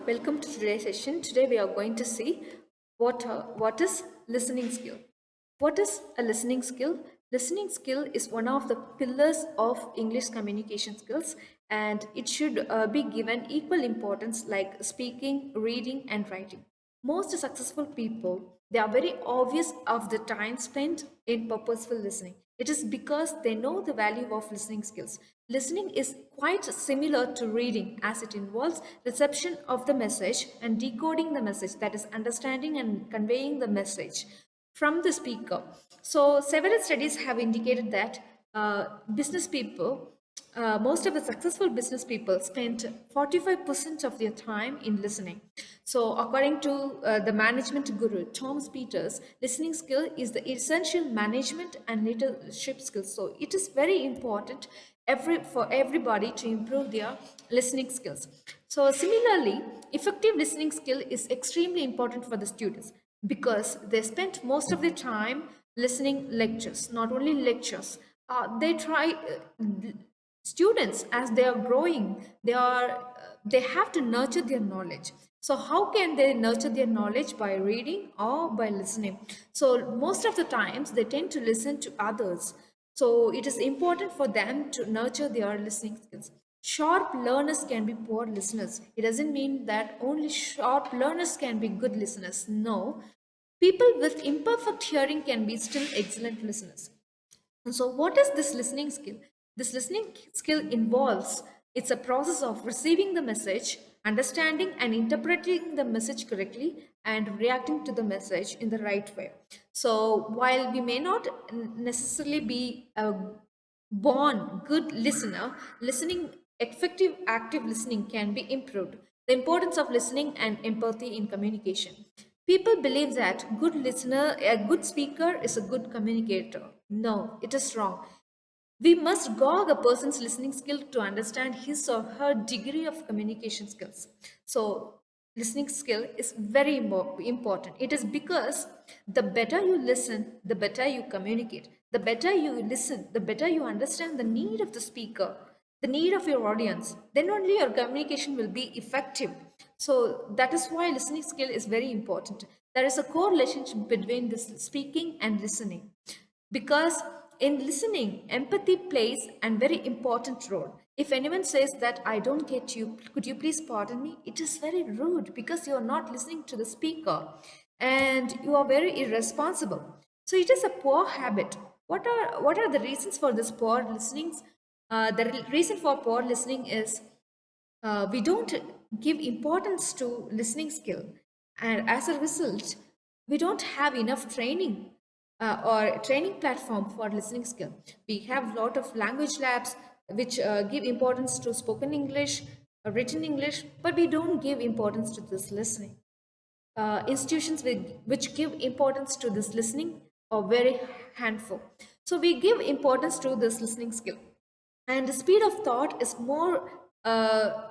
welcome to today's session. Today we are going to see what is listening skill. What is a listening skill? Listening skill is one of the pillars of English communication skills, and it should be given equal importance like speaking, reading, and writing. Most successful people, they are very obvious of the time spent in purposeful listening. It is because they know the value of listening skills. Listening is quite similar to reading as it involves reception of the message and decoding the message, that is understanding and conveying the message from the speaker. So several studies have indicated that business people, most of the successful business people spend 45% of their time in listening. So according to the management guru Thomas Peters, listening skill is the essential management and leadership skill. So it is very important for everybody to improve their listening skills. So similarly, effective listening skill is extremely important for the students because they spend most of the time listening lectures. Not only lectures, they try students as they are growing, they have to nurture their knowledge. So how can they nurture their knowledge? By reading or by listening. So most of the times they tend to listen to others, so it is important for them to nurture their listening skills. Sharp learners can be poor listeners. It doesn't mean that only sharp learners can be good listeners. No, people with imperfect hearing can be still excellent listeners. And so, what is this listening skill? This listening skill involves, it's a process of receiving the message, understanding and interpreting the message correctly, and reacting to the message in the right way. So, while we may not necessarily be a born good listener, listening, effective active listening can be improved. The importance of listening and empathy in communication. People believe that good listener, a good speaker is a good communicator. No, it is wrong. We must gauge a person's listening skill to understand his or her degree of communication skills. So, listening skill is very important. It is because the better you listen, the better you communicate. The better you listen, the better you understand the need of the speaker, the need of your audience. Then only your communication will be effective. So, that is why listening skill is very important. There is a correlation between this speaking and listening, because in listening empathy plays a very important role. If anyone says that I don't get you, could you please pardon me, it is very rude because you are not listening to the speaker and you are very irresponsible. So it is a poor habit. What are the reasons for this poor listening? The reason for poor listening is we don't give importance to listening skill, and as a result we don't have enough training or training platform for listening skill. We have a lot of language labs which give importance to spoken English, written English, but we don't give importance to this listening. Institutions which give importance to this listening are very handful. So we give importance to this listening skill, and the speed of thought is more. Uh,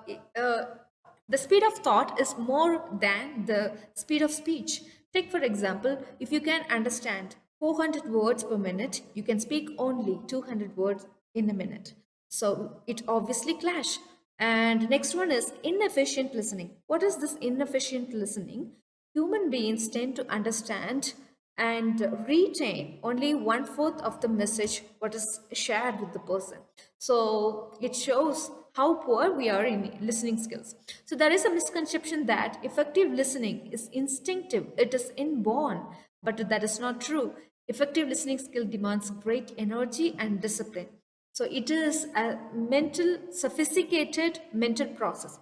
the speed of thought is more than the speed of speech. Take for example, if you can understand 400 words per minute, you can speak only 200 words in a minute. So it obviously clash. And next one is inefficient listening. What is this inefficient listening? Human beings tend to understand and retain only one fourth of the message what is shared with the person. So it shows how poor we are in listening skills. So there is a misconception that effective listening is instinctive, it is inborn, but that is not true. Effective listening skill demands great energy and discipline. So it is a sophisticated mental process.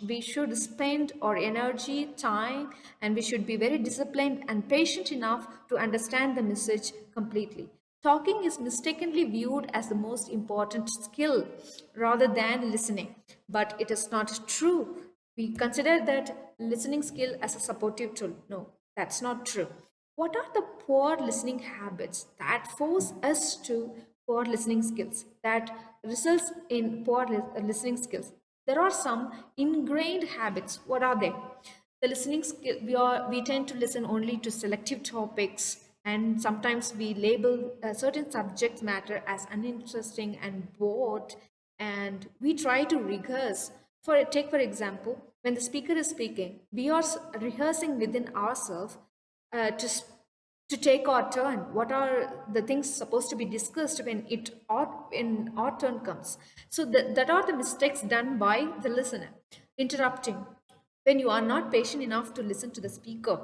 We should spend our energy, time, and we should be very disciplined and patient enough to understand the message completely. Talking is mistakenly viewed as the most important skill rather than listening, but it is not true. We consider that listening skill as a supportive tool. No, that's not true. What are the poor listening habits that force us to poor listening skills, that results in poor listening skills? There are some ingrained habits. What are they? The listening skill, we tend to listen only to selective topics, and sometimes we label certain subject matter as uninteresting and bored, and we try to rehearse. For take for example, when the speaker is speaking, we are rehearsing within ourselves uh, to s- to take our turn. What are the things supposed to be discussed when our turn comes? So that are the mistakes done by the listener. Interrupting. When you are not patient enough to listen to the speaker,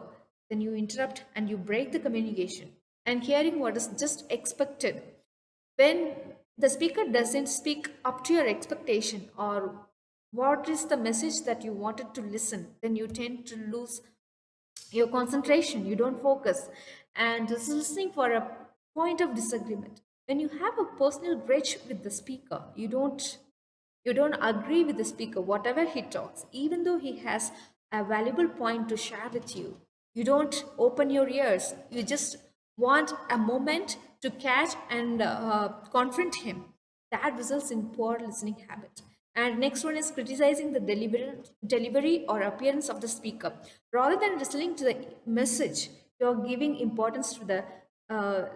then you interrupt and you break the communication. And hearing what is just expected. When the speaker doesn't speak up to your expectation, or what is the message that you wanted to listen, then you tend to lose your concentration, you don't focus, and just listening for a point of disagreement. When you have a personal grudge with the speaker, you don't agree with the speaker whatever he talks, even though he has a valuable point to share with you. You don't open your ears, you just want a moment to catch and confront him. That results in poor listening habit. And next one is criticizing the delivery or appearance of the speaker. Rather than listening to the message, you're giving importance to the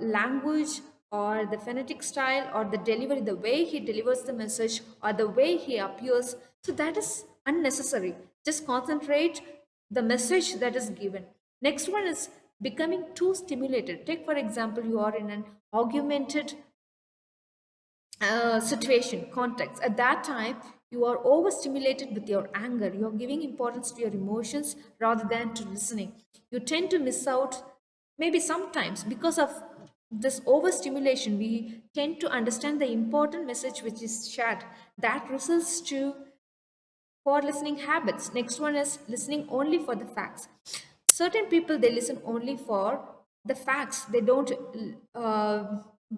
language or the phonetic style or the delivery, the way he delivers the message or the way he appears. So that is unnecessary. Just concentrate the message that is given. Next one is becoming too stimulated. Take for example, you are in an augmented situation, context. At that time, you are overstimulated with your anger. You are giving importance to your emotions rather than to listening. You tend to miss out, maybe sometimes because of this overstimulation. We tend to understand the important message which is shared. That results to for listening habits. Next one is listening only for the facts. Certain people, they listen only for the facts. They don't uh,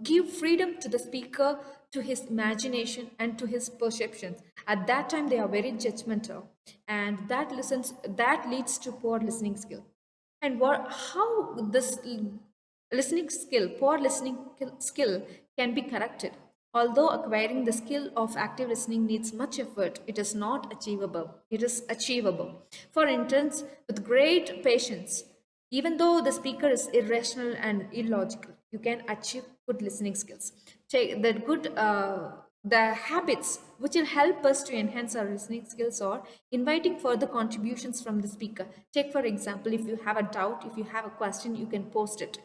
give freedom to the speaker, to his imagination and to his perceptions. At that time they are very judgmental, and that leads to poor listening skill. And how this poor listening skill can be corrected. Although acquiring the skill of active listening needs much effort, it is not achievable. It is achievable. For instance, with great patience, even though the speaker is irrational and illogical, you can achieve good listening skills. Take the good the habits which will help us to enhance our listening skills or inviting further contributions from the speaker. Take for example, if you have a doubt, if you have a question, you can post it.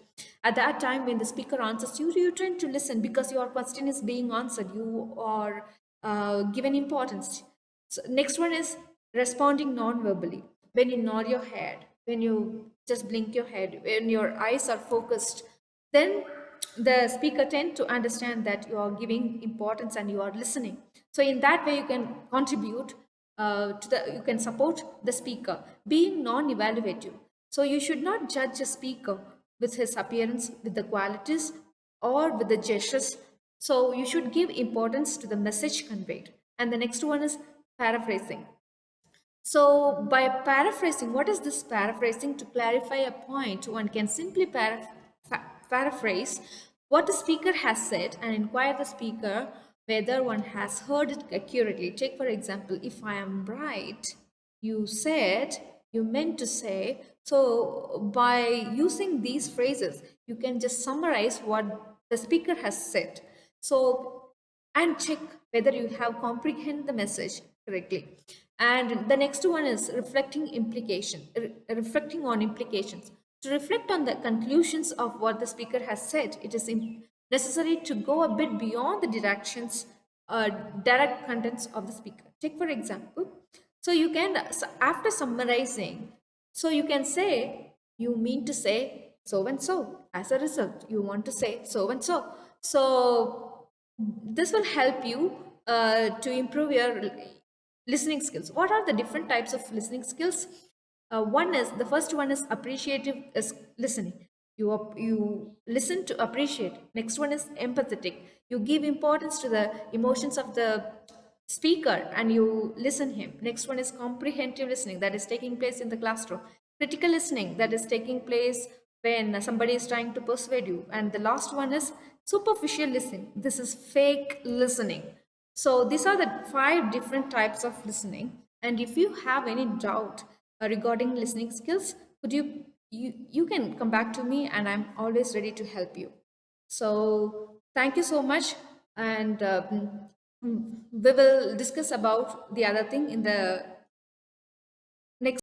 At that time when the speaker answers you, you tend to listen because your question is being answered, you are given importance. So next one is responding non-verbally. When you nod your head, when you just blink your head, when your eyes are focused, then the speaker tend to understand that you are giving importance and you are listening. So in that way you can contribute you can support the speaker. Being non-evaluative, so you should not judge a speaker with his appearance, with the qualities or with the gestures. So you should give importance to the message conveyed. And the next one is paraphrasing. So, by paraphrasing, what is this paraphrasing? To clarify a point, one can simply paraphrase what the speaker has said and inquire the speaker whether one has heard it accurately. Take, for example, if I am right, you said, you meant to say. So, by using these phrases, you can just summarize what the speaker has said. So, and check whether you have comprehend the message correctly. And the next one is reflecting on implications. To reflect on the conclusions of what the speaker has said, it is necessary to go a bit beyond the direct contents of the speaker. Take for example, so you can, after summarizing, so you can say, you mean to say so and so. As a result, you want to say so and so. So this will help you to improve your listening skills. What are the different types of listening skills? The first one is appreciative listening. You listen to appreciate. Next one is empathetic. You give importance to the emotions of the speaker and you listen him. Next one is comprehensive listening, that is taking place in the classroom. Critical listening, that is taking place when somebody is trying to persuade you. And the last one is superficial listening. This is fake listening. So these are the 5 different types of listening. And if you have any doubt regarding listening skills, could you can come back to me and I'm always ready to help you. So thank you so much, and we will discuss about the other thing in the